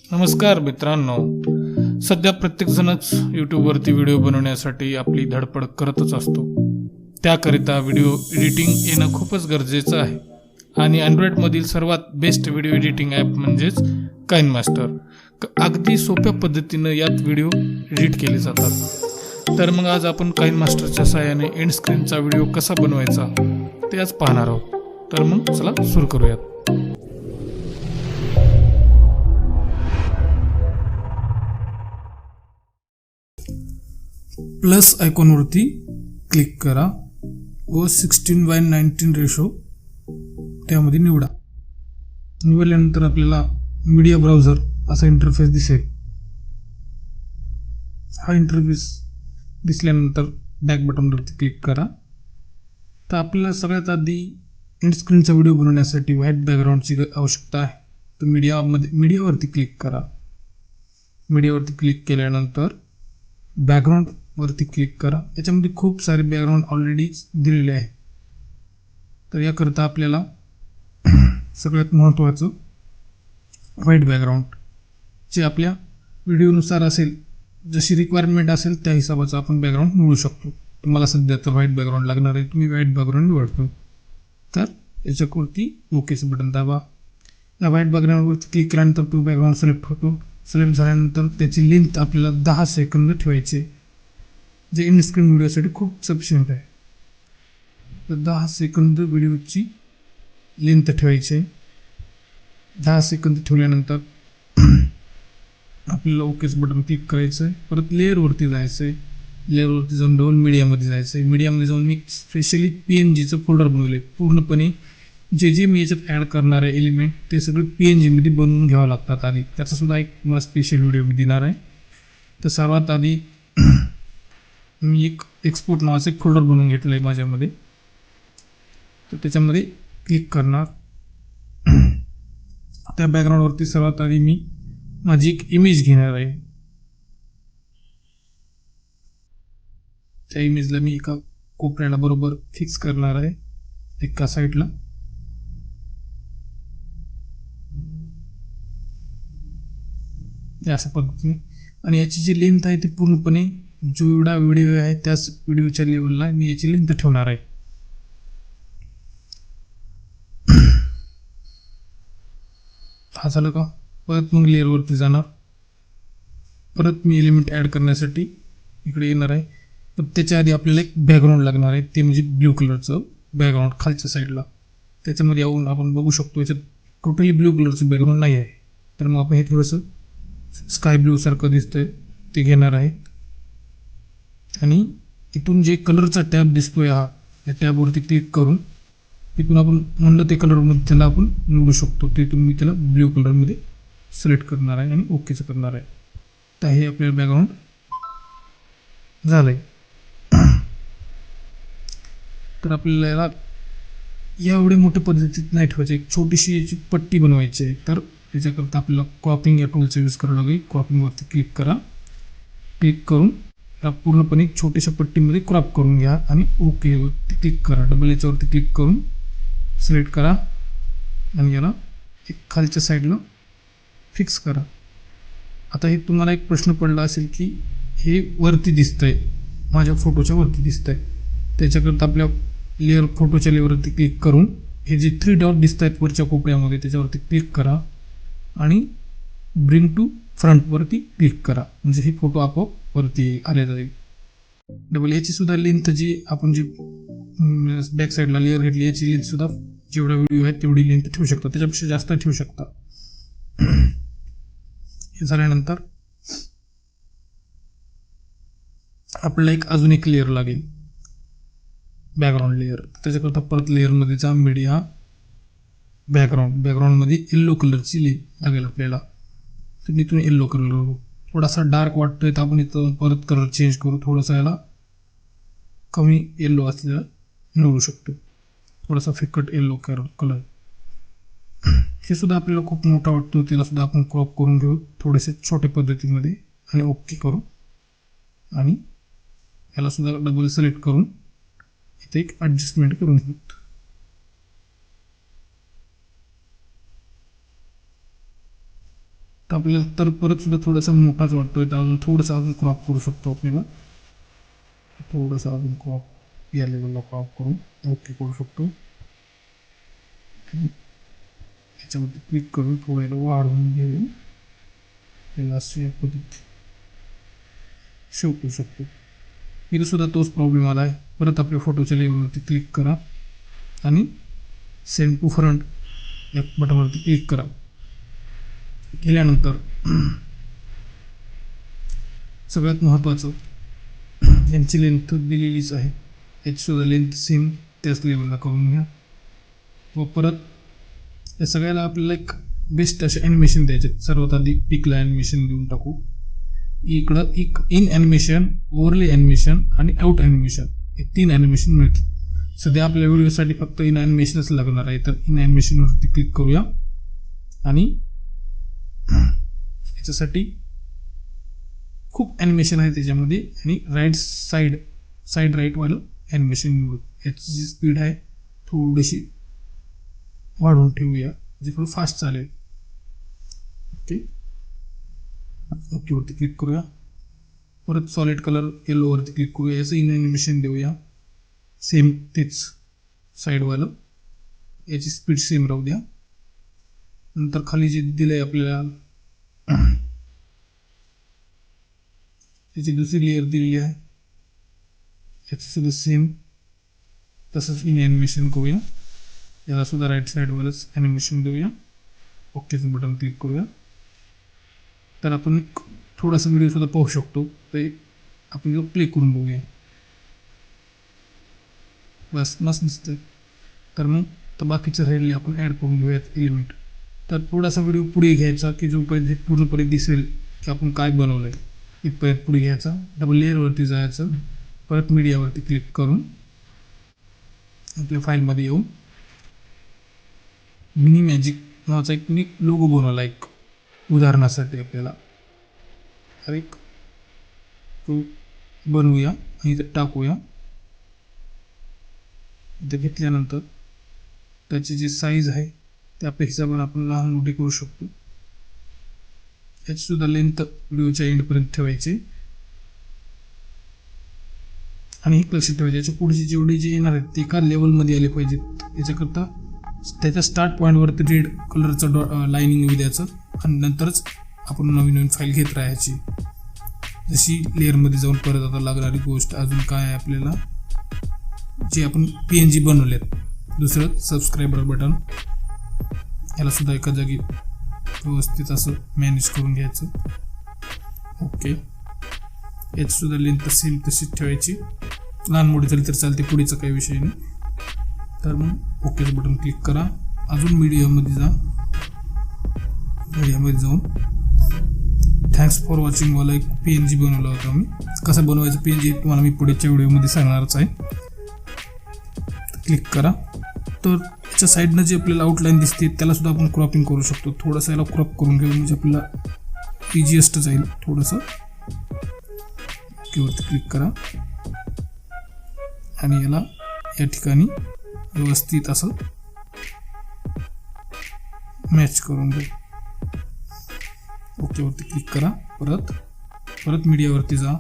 नमस्कार मित्रांनो, सध्या प्रत्येकजणच यूट्यूबवरती व्हिडिओ बनवण्यासाठी आपली धडपड करतच असतो. त्याकरिता व्हिडिओ एडिटिंग येणं खूपच गरजेचं आहे आणि अँड्रॉइडमधील सर्वात बेस्ट व्हिडिओ एडिटिंग ॲप म्हणजेच काइनमास्टर. अगदी सोप्या पद्धतीनं यात व्हिडिओ एडिट केले जातात. तर मग आज आपण काइनमास्टरच्या सहाय्याने एंड स्क्रीनचा व्हिडिओ कसा बनवायचा ते आज पाहणार आहोत. तर मग चला सुरू करूयात. प्लस आयकॉनवरती क्लिक करा व 16:19 रेशो त्यामध्ये निवडा. निवडल्यानंतर आपल्याला मीडिया ब्राउझर असा इंटरफेस दिसेल. हा इंटरफेस दिसल्यानंतर बॅक बटनवरती क्लिक करा. तर आपल्याला सगळ्यात आधी एंड स्क्रीनचा व्हिडिओ बनवण्यासाठी व्हाईट बॅकग्राऊंडची आवश्यकता आहे. तर मीडियावरती क्लिक करा. मीडियावरती क्लिक केल्यानंतर बॅकग्राऊंडवरती क्लिक करा. याच्यामध्ये खूप सारे बॅकग्राऊंड ऑलरेडी दिलेले आहे. तर याकरता आपल्याला सगळ्यात महत्त्वाचं व्हाईट बॅकग्राऊंड जे आपल्या व्हिडिओनुसार असेल, जशी रिक्वायरमेंट असेल त्या हिशोबाचं आपण बॅकग्राऊंड निवडू शकतो. मला सध्या तर व्हाईट बॅकग्राऊंड लागणार आहे, तुम्ही व्हाईट बॅकग्राऊंड निवडतो. तर याच्यावरती ओकेचं बटन दाबा. या व्हाईट बॅकग्राऊंडवरती क्लिक केल्यानंतर तो बॅकग्राऊंड सिलेक्ट होतो. सिलेक्ट झाल्यानंतर त्याची लेंथ आपल्याला 10 सेकंद ठेवायचे, जे इन स्क्रीन व्हिडिओसाठी खूप सफिशियंट आहे. तर 10 सेकंद व्हिडिओची लेंथ ठेवायची. 10 सेकंद ठेवल्यानंतर आपल्याला ओकेचं बटन क्लिक करायचं आहे. परत लेअरवरती जायचं आहे. लेअरवरती जाऊन डबल मीडियामध्ये जायचं आहे. मीडियामध्ये जाऊन मी स्पेशली PNGचं फोल्डर बनवले. पूर्णपणे जे मी याच्यात ॲड करणार आहे एलिमेंट ते सगळे PNGमध्ये बनवून घ्यावं लागतात. आणि त्याचासुद्धा एक मला स्पेशल व्हिडिओ मी देणार आहे. तर सर्वात आधी मी एक एक्सपोर्ट नावाचं एक फोल्डर बनवून घेतलं आहे माझ्यामध्ये. तर त्याच्यामध्ये क्लिक करणार. त्या बॅकग्राऊंडवरती सर्वात आधी मी माझी एक इमेज घेणार आहे. त्या इमेजला मी एका कोपऱ्याला बरोबर फिक्स करणार आहे, एका साईडला. अशा पद्धतीने. आणि याची जी लेंथ आहे ती पूर्णपणे जेवढा व्हिडिओ आहे त्याच व्हिडिओच्या लेवलला मी याची लेंथ ठेवणार आहे. हा झालं का? परत मग लेअरवरती जाणार. परत मी एलिमेंट ॲड करण्यासाठी इकडे येणार आहे. तर त्याच्या आधी आपल्याला एक बॅकग्राऊंड लागणार आहे, ते म्हणजे ब्ल्यू कलरचं बॅकग्राऊंड खालच्या साईडला. त्याच्यामध्ये येऊन आपण बघू शकतो याच्यात टोटली ब्ल्यू कलरचं बॅकग्राऊंड नाही आहे. तर मग आपण हे थोडंसं स्काय ब्ल्यू सारखं दिसतंय ते घेणार आहे. आणि इथून जे कलरचा टॅब दिसतोय हा, या टॅबवरती क्लिक करून तिथून आपण म्हणलं ते कलरमध्ये त्याला आपण निवडू शकतो. तिथून मी त्याला ब्ल्यू कलरमध्ये सिलेक्ट करणार आहे आणि ओकेचं करणार आहे. तर हे आपलं बॅकग्राऊंड झालं आहे. तर आपल्याला एवढे मोठ्या पद्धतीत नाही ठेवायचे, एक छोटीशी याची पट्टी बनवायची आहे. तर त्याच्याकरता आपल्याला क्रॉपिंग या टूलचा यूज करावं लागेल. क्रॉपिंगवरती क्लिक करा. क्लिक करून या पूर्णपणे छोट्याशा पट्टीमध्ये क्रॉप करून घ्या आणि ओकेवरती क्लिक करा. डबल याच्यावरती क्लिक करून सिलेक्ट करा आणि याला एक खालच्या साईडला फिक्स करा. आता हे तुम्हाला एक प्रश्न पडला असेल की हे वरती दिसतंय, माझ्या फोटोच्या वरती दिसतंय. त्याच्याकरता आपल्या फोटोच्या लेअरवरती क्लिक करून हे जे 3 डॉट दिसत आहेत वरच्या कोपऱ्यामध्ये त्याच्यावरती क्लिक करा आणि ब्रिंग टू फ्रंटवरती क्लिक करा. म्हणजे हे फोटो आपोआप वरती आले जाईल. डबल याची सुद्धा लेंथ जी आपण जी बॅक साईडला लेअर घेतली याची लेंथ सुद्धा जेवढा व्हिडिओ आहे तेवढी लेंथ ठेवू शकता, त्याच्यापेक्षा जास्त ठेवू शकता. हे झाल्यानंतर आपल्याला अजून एक लेअर लागेल, बॅकग्राऊंड लेअर. त्याच्याकरता परत लेअरमध्ये जा, मीडिया, बॅकग्राऊंडमध्ये येल्लो कलरची लागेल आपल्याला. तर इथून येल्लो कलर थोडासा डार्क वाटतोय तर आपण इथं परत कलर चेंज करू. थोडासा याला कमी येल्लो असलेला निवडू शकतो, थोडासा फिकट येल्लो कलर. हे सुद्धा आपल्याला खूप मोठा वाटतो, त्याला सुद्धा आपण क्रॉप करून घेऊ थोडेसे छोट्या पद्धतीमध्ये आणि ओके करू. आणि याला सुद्धा डबल सिलेक्ट करून इथे एक ॲडजस्टमेंट करून घेऊ. तर आपल्याला तर परत सुद्धा थोडासा मोठाच वाटतोय, तर अजून थोडंसं अजून क्रॉप करू शकतो आपल्याला. थोडंसं अजून क्रॉप या लेवलला क्रॉप करून ओके करू शकतो. त्याच्यामध्ये क्लिक करून थोड्याला वाढवून घेऊन त्याला अशी या पद्धतीत शो करू शकतो. इथे सुद्धा तोच प्रॉब्लेम आला आहे. परत आपल्या फोटोच्या लेवलवरती क्लिक करा आणि सेंड टू फ्रंट या बटनवरती क्लिक करा. केल्यानंतर सगळ्यात महत्त्वाचं, यांची लेंथ दिलेलीच आहे, याची सुद्धा लेंथ सेम त्याच लेवलला करून घ्या. व परत या सगळ्याला आपल्याला एक बेस्ट असे ॲनिमेशन द्यायचे. सर्वात आधी पिकला ॲनिमेशन देऊन टाकू. इकडं एक इन ॲनिमेशन, ओव्हरले ॲनिमेशन आणि आउट ॲनिमेशन हे 3 ॲनिमेशन मिळतील. सध्या आपल्या व्हिडिओसाठी फक्त इन ॲनिमेशनच लागणार आहे, तर इन ॲनिमेशनवरती क्लिक करूया. आणि याच्यासाठी खूप ॲनिमेशन आहे त्याच्यामध्ये, आणि राईट साईड राईटवालं ॲनिमेशन निवडू. याची जी स्पीड आहे थोडीशी वाढवून ठेवूया, जे थोडं फास्ट चालेल. ओकेवरती क्लिक करूया. परत सॉलिड कलर येलोवरती क्लिक करूया. याचं इन ॲनिमेशन देऊया सेम तेच साईडवालं. याची स्पीड सेम राहू द्या. नंतर खाली जे दिलं आहे आपल्याला त्याची दुसरी लेअर दिलेली आहे, याचं सुद्धा सेम तसंच इन ॲनिमेशन करूया. याला सुद्धा राईट साईडवरच ॲनिमेशन देऊया. ओकेचं बटन क्लिक करूया. तर आपण थोडासा व्हिडिओ सुद्धा पाहू शकतो. ते आपण प्ले करून बघूया. बस मस्त दिसतं. तर मग तर बाकीचं राहिले आपण ॲड करून घेऊयात एलिमेंट. तर थोडासा व्हिडिओ पुढे घ्यायचा की जोपर्यंत पूर्णपणे दिसेल की आपण काय बनवलं आहे, इथपर्यंत पुढे घ्यायचा. डबल लेअरवरती जायचं. परत मीडियावरती क्लिक करून आपल्या फाईलमध्ये येऊन मिनी मॅजिक नावाचा एक मी लोगो बनवला एक उदाहरणासाठी आपल्याला. तर एक तो बनवूया आणि इथं टाकूया. इथं घेतल्यानंतर त्याची जी साईज आहे त्यापेक्षा पण आपण लहान मोठी करू शकतो. याची सुद्धा लेंथ व्हिडिओच्या एंडपर्यंत ठेवायची. आणि एक लक्षात ठेवायचे, याच्या पुढचे जेवढे जे येणार आहेत ते एका लेवलमध्ये आले पाहिजेत. याच्याकरता त्याच्या स्टार्ट पॉईंटवरती रेड कलरचं लाईनिंग येऊ द्यायचं, आणि नंतरच आपण नवीन फाईल घेत राहायची. जशी लेअरमध्ये जाऊन परत आता लागणारी गोष्ट अजून काय आहे आपल्याला, जे आपण PNG बनवलेत. दुसरं सबस्क्रायबर बटन, याला सुद्धा एका जागी व्यवस्थित असं मॅनेज करून घ्यायचं. ओके. याची सुद्धा लेंथ सेम तशीच ठेवायची. लहान मोठी झाली तर चालते, पुढेचा काही विषय नाही. तर मग ओकेचं बटन क्लिक करा. अजून मीडियामध्ये जा. मीडियामध्ये जाऊन थँक्स फॉर वॉचिंग वाला एक PNG बनवला होता मी. कसं बनवायचं PNG तुम्हाला मी पुढेच्या व्हिडिओमध्ये सांगणारच आहे. क्लिक करा. तर याच्या साईडनं जे आपल्याला आउटलाईन दिसते त्याला सुद्धा आपण क्रॉपिंग करू शकतो. थोडंसं याला क्रॉप करून घेऊ म्हणजे आपल्याला इजिएस्ट जाईल थोडंसं. ओकेवरती क्लिक करा आणि याला या ठिकाणी व्यवस्थित असं मॅच करून घेऊ. ओकेवरती क्लिक करा. परत मीडियावरती जा.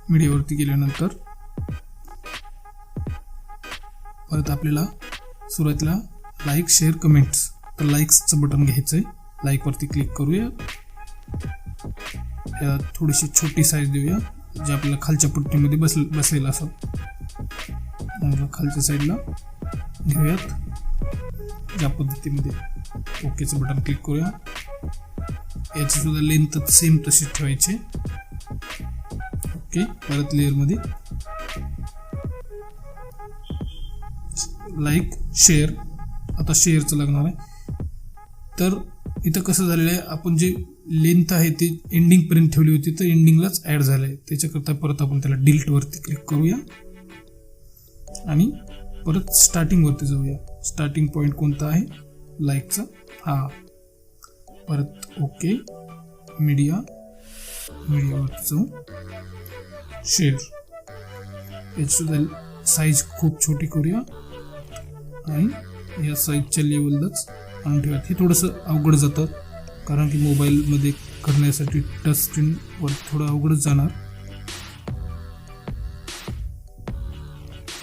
मीडियावरती गेल्यानंतर परत आपल्याला सुरुवातीला लाईक शेअर कमेंट्स, तर लाईक्सचं बटन घ्यायचं आहे. लाईकवरती क्लिक करूया. या थोडीशी छोटी साईज देऊया, जे आपल्याला खालच्या पट्टीमध्ये बसेल असं. खालच्या साईडला घेऊयात या पद्धतीमध्ये. ओकेचं बटन क्लिक करूया. याची सुद्धा लेंथ सेम तशीच ठेवायची. ओके. परत लेअरमध्ये लाईक शेअर, आता शेअरचं लागणार आहे. तर इथं कसं झालेलं आहे, आपण जे लेंथ आहे ती एंडिंगपर्यंत ठेवली होती, तर एंडिंगलाच ॲड झालं आहे. त्याच्याकरता परत आपण त्याला डिलीटवरती क्लिक करूया आणि परत स्टार्टिंगवरती जाऊया. स्टार्टिंग पॉईंट कोणता आहे लाईकचा, हा. परत ओके. मीडियावरती जाऊन शेअर. याची सुद्धा साईज खूप छोटी करूया आणि या साईजच्या लेवललाच आणून ठेवा. हे थोडंसं अवघड जातं कारण की मोबाईलमध्ये करण्यासाठी टच स्क्रीनवर थोडं अवघडच जाणार.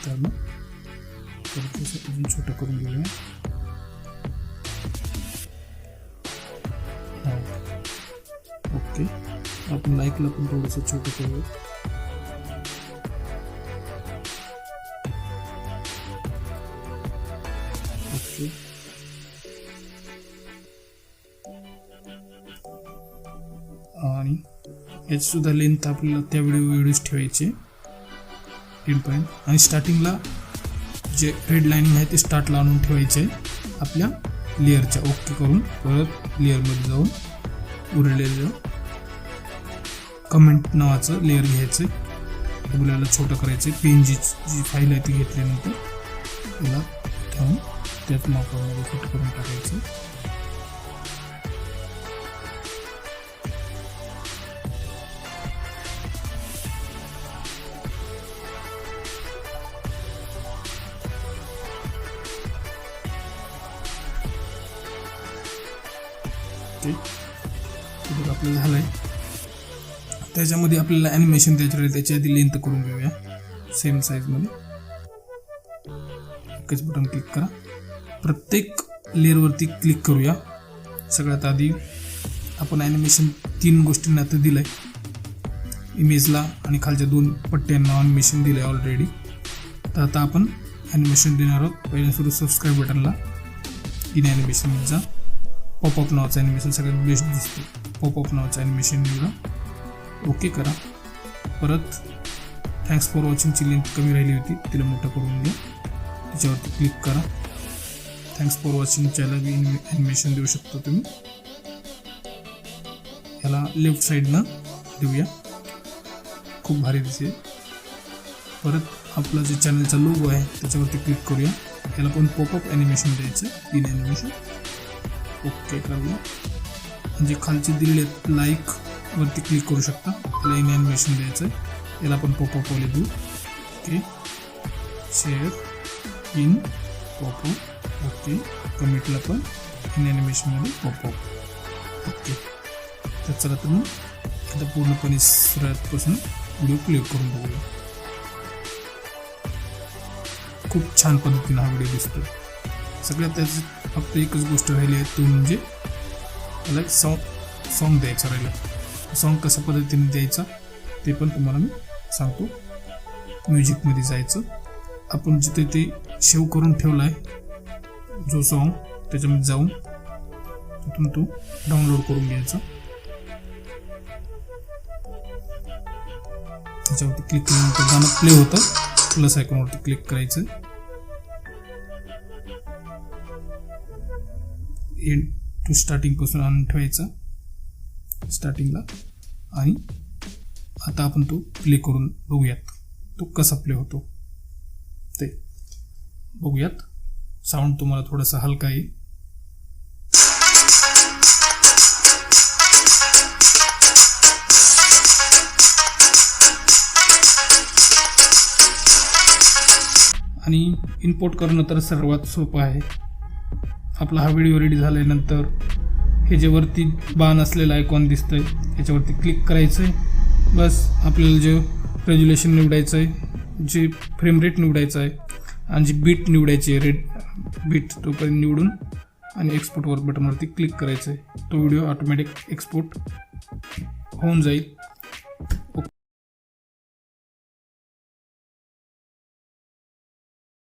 तर मग अजून छोटं करून घेऊया. ओके, आपण लाईकला पण थोडंसं छोटं करूया. ओके, आणि याची सुद्धा लेंथ आपल्याला त्या व्हिडिओच ठेवायचे 10 पॉईंट. आणि स्टार्टिंगला जे रेड लाईनिंग आहे ते स्टार्टला आणून ठेवायचे आपल्या लेअरच्या. ओके करून परत लेअरमध्ये जाऊन उरलेलं कमेंट नावाचं लेअर घ्यायचं. आपल्याला छोटं करायचं. PNG जी फाईल आहे ती घेतल्यानंतर त्याला ठेवून त्यात मापामध्ये फिट करून टाकायचं. आपलं झालंय. त्याच्यामध्ये आपल्याला ॲनिमेशन द्यायचं आहे. त्याच्या आधी लेंथ करून घेऊया सेम साईजमध्ये. एकच बटन क्लिक करा. प्रत्येक लेअरवरती क्लिक करूया. सगळ्यात आधी आपण ॲनिमेशन 3 गोष्टींना आता दिलं आहे. इमेजला आणि खालच्या 2 पट्ट्यांना ॲनिमेशन दिलं आहे ऑलरेडी. तर आता आपण ॲनिमेशन देणार आहोत. पहिल्या सुरू सबस्क्राईब बटनला इन ॲनिमेशनमध्ये जा. पॉपअप नावाचं ॲनिमेशन सगळ्यात बेस्ट दिसते. पॉपअप नावाचं ॲनिमेशन निवडा. ओके करा. परत थँक्स फॉर वॉचिंगची लेंथ कमी राहिली होती, तिला मोठं करून घ्या. त्याच्यावरती क्लिक करा. थँक्स फॉर वॉचिंगच्याला बी ॲनिमेशन देऊ शकता तुम्ही. ह्याला लेफ्ट साईडनं देऊया. खूप भारी दिसेल. परत आपला जे चॅनलचा लोगो आहे त्याच्यावरती क्लिक करूया. याला पण पॉपअप ॲनिमेशन द्यायचं इन ॲनिमेशन. ओके करूया. म्हणजे खालचे दिलेले लाईक वरती क्लिक करू शकता. त्याला इन ॲनिमेशन द्यायचं आहे. याला आपण पॉपअप वाले देऊ. Okay, share in popup. Okay, कमेंटला पण इन ॲनिमेशनमध्ये पॉपअप. ओके, तर चला तुम्ही आता पूर्णपणे सुरुवातपासून व्हिडिओ प्ले करून बघूया. खूप छान पद्धतीने हा व्हिडिओ दिसतो. सगळ्यात त्याचं फक्त एकच गोष्ट राहिली आहे, तो म्हणजे त्याला एक सॉन्ग द्यायचं राहिलं. सॉन्ग कशा पद्धतीने द्यायचा ते पण तुम्हाला मी सांगतो. म्युझिकमध्ये जायचं. आपण जिथे ते सेव्ह करून ठेवला आहे जो सॉन्ग, त्याच्यामध्ये जाऊन तिथून तो डाउनलोड करून घ्यायचा. त्याच्यावरती क्लिक केल्यानंतर गाणं प्ले होतं. प्लस आयकॉनवरती क्लिक करायचं. एंड टू स्टार्टिंगपासून आणून ठेवायचा स्टार्टिंगला. आणि आता आपण तो प्ले करून बघूयात तो कसा प्ले होतो ते बघूयात. साऊंड तुम्हाला थोडासा हलका येईल. आणि इम्पोर्ट करणं तर सर्वात सोपं आहे. आपला हा व्हिडिओ रेडी झाल्यानंतर हे जे वरती बाण असलेलं आयकॉन दिसतंय याच्यावरती क्लिक करायचं आहे. बस आपल्याला जे रेज्युलेशन निवडायचं आहे, जे फ्रेम रेट निवडायचं आहे आणि जी बीट निवडायची आहे, रेट बीट तोपर्यंत निवडून आणि एक्सपोर्टवर बटनवरती क्लिक करायचं आहे. तो व्हिडिओ ऑटोमॅटिक एक्सपोर्ट होऊन जाईल.